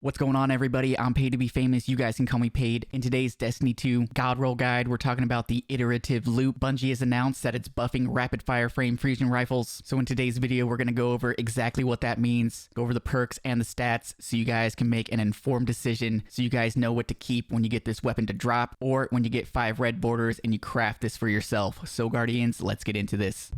What's going on, everybody? I'm Paid to Be Famous. You guys can call me Paid. In today's Destiny 2 God Roll Guide, we're talking about the Iterative Loop. Bungie has announced that it's buffing rapid-fire frame fusion rifles. So in today's video, we're going to go over exactly what that means, go over the perks and the stats so you guys can make an informed decision, so you guys know what to keep when you get this weapon to drop, or when you get 5 red borders and you craft this for yourself. So Guardians, let's get into this.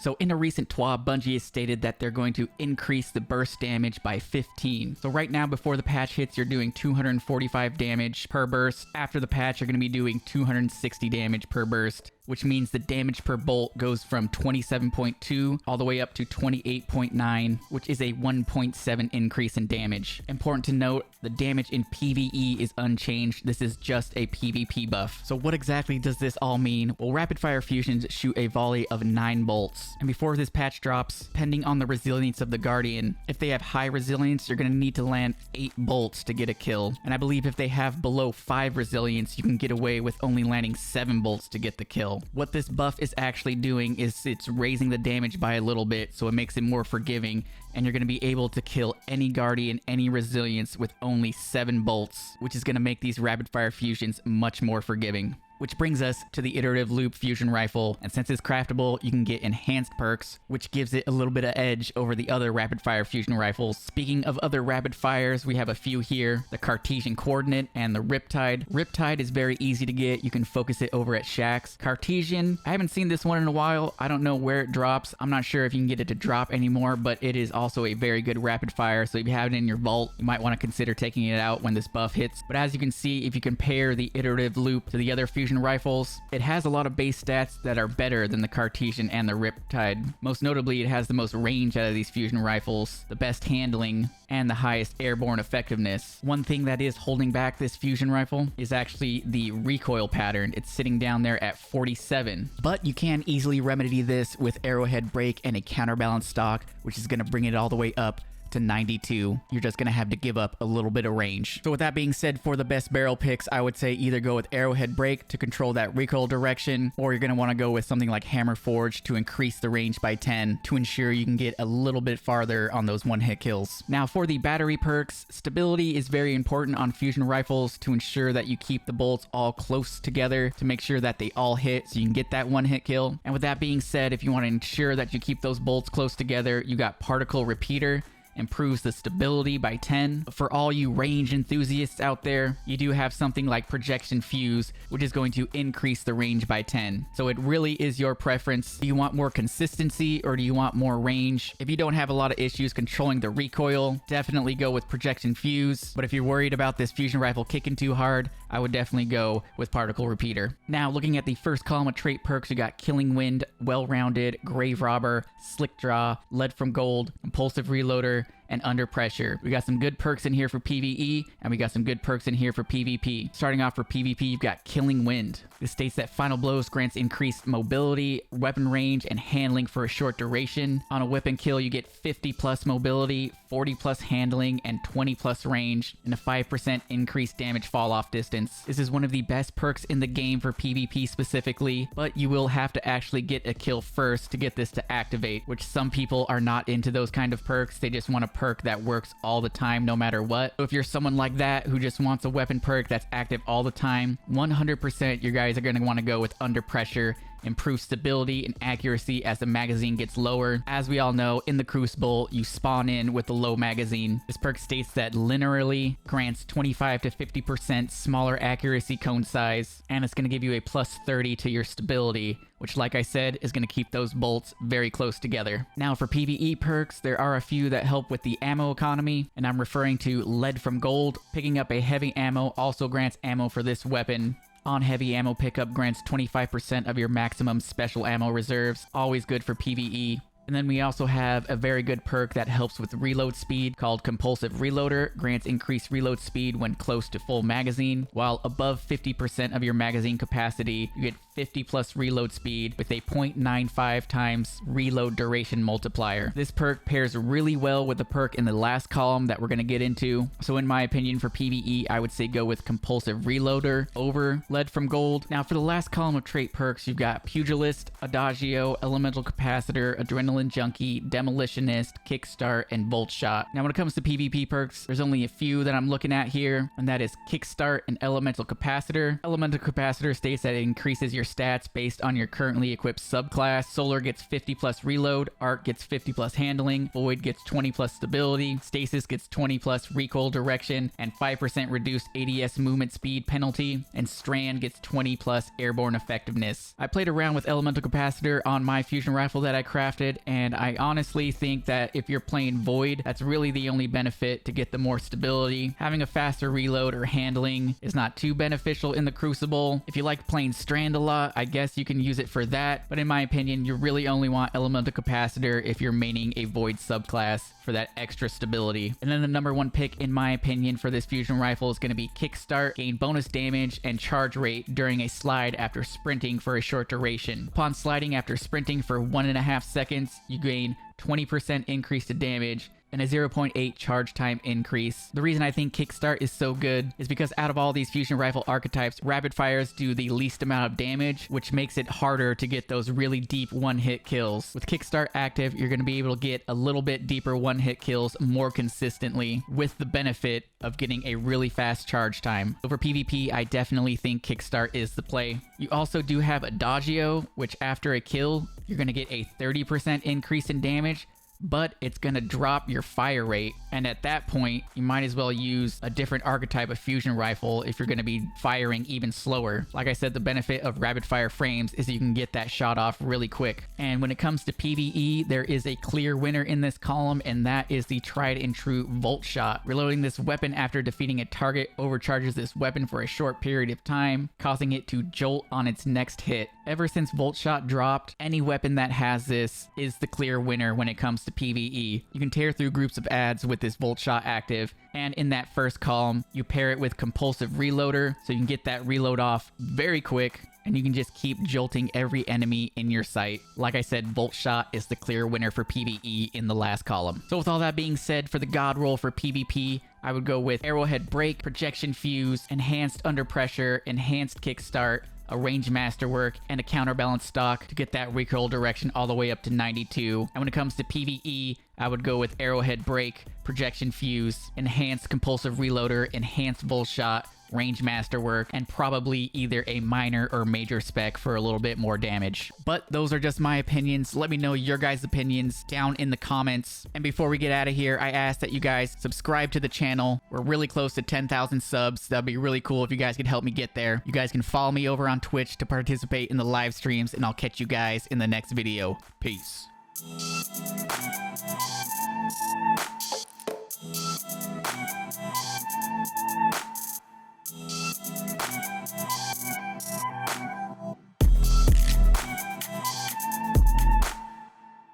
So in a recent TWAB, Bungie has stated that they're going to increase the burst damage by 15. So right now, before the patch hits, you're doing 245 damage per burst. After the patch, you're going to be doing 260 damage per burst, which means the damage per bolt goes from 27.2 all the way up to 28.9, which is a 1.7 increase in damage. Important to note, the damage in PvE is unchanged. This is just a PvP buff. So what exactly does this all mean? Well, rapid fire fusions shoot a volley of 9 bolts. And before this patch drops, depending on the resilience of the Guardian, if they have high resilience, you're going to need to land 8 bolts to get a kill. And I believe if they have below 5 resilience, you can get away with only landing 7 bolts to get the kill. What this buff is actually doing is it's raising the damage by a little bit, so it makes it more forgiving, and you're going to be able to kill any Guardian, any resilience with only 7 bolts, which is going to make these rapid fire fusions much more forgiving. Which brings us to the Iterative Loop Fusion Rifle, and since it's craftable, you can get enhanced perks, which gives it a little bit of edge over the other rapid fire fusion rifles. Speaking of other rapid fires, we have a few here: the Cartesian Coordinate and the Riptide. Riptide is very easy to get. You can focus it over at shacks. Cartesian, I haven't seen this one in a while. I don't know where it drops. I'm not sure if you can get it to drop anymore, but it is also a very good rapid fire, so if you have it in your vault, you might want to consider taking it out when this buff hits. But as you can see, if you compare the Iterative Loop to the other fusion rifles, it has a lot of base stats that are better than the Cartesian and the Riptide. Most notably, it has the most range out of these fusion rifles, the best handling, and the highest airborne effectiveness. One thing that is holding back this fusion rifle is actually the recoil pattern. It's sitting down there at 47. But you can easily remedy this with arrowhead break and a counterbalance stock, which is going to bring it all the way up to 92. You're just gonna have to give up a little bit of range. So with that being said, for the best barrel picks, I would say either go with arrowhead break to control that recoil direction, or you're gonna want to go with something like hammer forge to increase the range by 10 to ensure you can get a little bit farther on those one-hit kills. Now for the battery perks, stability is very important on fusion rifles to ensure that you keep the bolts all close together to make sure that they all hit so you can get that one-hit kill. And with that being said, if you want to ensure that you keep those bolts close together, you got particle repeater. Improves the stability by 10. For all you range enthusiasts out there, you do have something like projection fuse, which is going to increase the range by 10. So it really is your preference. Do you want more consistency or do you want more range? If you don't have a lot of issues controlling the recoil, definitely go with projection fuse. But if you're worried about this fusion rifle kicking too hard, I would definitely go with particle repeater. Now looking at the first column of trait perks, you got Killing Wind, Well-Rounded, Grave Robber, Slick Draw, Lead from Gold, Impulsive Reloader, and Under Pressure. We got some good perks in here for PvE, and we got some good perks in here for PvP. Starting off for PvP, you've got Killing Wind. This states that Final Blows grants increased mobility, weapon range, and handling for a short duration. On a weapon kill, you get 50 plus mobility, 40 plus handling, and 20 plus range, and a 5% increased damage fall off distance. This is one of the best perks in the game for PvP specifically, but you will have to actually get a kill first to get this to activate, which some people are not into those kind of perks. They just want a perk that works all the time no matter what. So if you're someone like that who just wants a weapon perk that's active all the time, 100% you guys are going to want to go with Under Pressure. Improve stability and accuracy as the magazine gets lower. As we all know, in the Crucible, you spawn in with the low magazine. This perk states that linearly grants 25 to 50% smaller accuracy cone size, and it's going to give you a plus 30 to your stability, which, like I said, is going to keep those bolts very close together. Now for PvE perks, there are a few that help with the ammo economy, and I'm referring to Lead from Gold. Picking up a heavy ammo also grants ammo for this weapon. On heavy ammo pickup grants 25% of your maximum special ammo reserves, always good for PvE. And then we also have a very good perk that helps with reload speed called Compulsive Reloader. Grants increased reload speed when close to full magazine. While above 50% of your magazine capacity, you get 50 plus reload speed with a 0.95 times reload duration multiplier. This perk pairs really well with the perk in the last column that we're going to get into. So in my opinion, for PvE, I would say go with Compulsive Reloader over Lead from Gold. Now for the last column of trait perks, you've got Pugilist, Adagio, Elemental Capacitor, Adrenaline Junkie, Demolitionist, Kickstart, and Volt Shot. Now when it comes to PvP perks, there's only a few that I'm looking at here, and that is Kickstart and Elemental Capacitor. Elemental Capacitor states that it increases your stats based on your currently equipped subclass. Solar gets 50 plus reload, Arc gets 50 plus handling, Void gets 20 plus stability, Stasis gets 20 plus recoil direction, and 5% reduced ADS movement speed penalty, and Strand gets 20 plus airborne effectiveness. I played around with Elemental Capacitor on my fusion rifle that I crafted, and I honestly think that if you're playing Void, that's really the only benefit to get the more stability. Having a faster reload or handling is not too beneficial in the Crucible. If you like playing Strand a lot, I guess you can use it for that, but in my opinion, you really only want Elemental Capacitor if you're maining a Void subclass for that extra stability. And then the number one pick, in my opinion, for this fusion rifle is going to be Kickstart. Gain bonus damage and charge rate during a slide after sprinting for a short duration. Upon sliding after sprinting for 1.5 seconds, you gain 20% increase to damage and a 0.8 charge time increase. The reason I think Kickstart is so good is because out of all these fusion rifle archetypes, rapid fires do the least amount of damage, which makes it harder to get those really deep one-hit kills. With Kickstart active, you're going to be able to get a little bit deeper one-hit kills more consistently, with the benefit of getting a really fast charge time. So for PvP, I definitely think Kickstart is the play. You also do have Adagio, which after a kill, you're going to get a 30% increase in damage, but it's going to drop your fire rate. And at that point, you might as well use a different archetype of fusion rifle if you're going to be firing even slower. Like I said, the benefit of rapid fire frames is you can get that shot off really quick. And when it comes to PvE, there is a clear winner in this column, and that is the tried and true Volt Shot. Reloading this weapon after defeating a target overcharges this weapon for a short period of time, causing it to jolt on its next hit. Ever since Volt Shot dropped, any weapon that has this is the clear winner when it comes to PvE. You can tear through groups of adds with this Volt Shot active, and in that first column, you pair it with Compulsive Reloader, so you can get that reload off very quick, and you can just keep jolting every enemy in your sight. Like I said, Volt Shot is the clear winner for PvE in the last column. So with all that being said, for the god roll for PvP, I would go with Arrowhead Break, Projection Fuse, Enhanced Under Pressure, Enhanced Kickstart, a range masterwork, and a counterbalance stock to get that recoil direction all the way up to 92. And when it comes to PvE, I would go with Arrowhead Break, Projection Fuse, Enhanced Compulsive Reloader, Enhanced Volt Shot, range masterwork, and probably either a minor or major spec for a little bit more damage. But those are just my opinions. Let me know your guys' opinions down in the comments. And before we get out of here, I ask that you guys subscribe to the channel. We're really close to 10,000 subs. That'd be really cool if you guys could help me get there. You guys can follow me over on Twitch to participate in the live streams, and I'll catch you guys in the next video. Peace.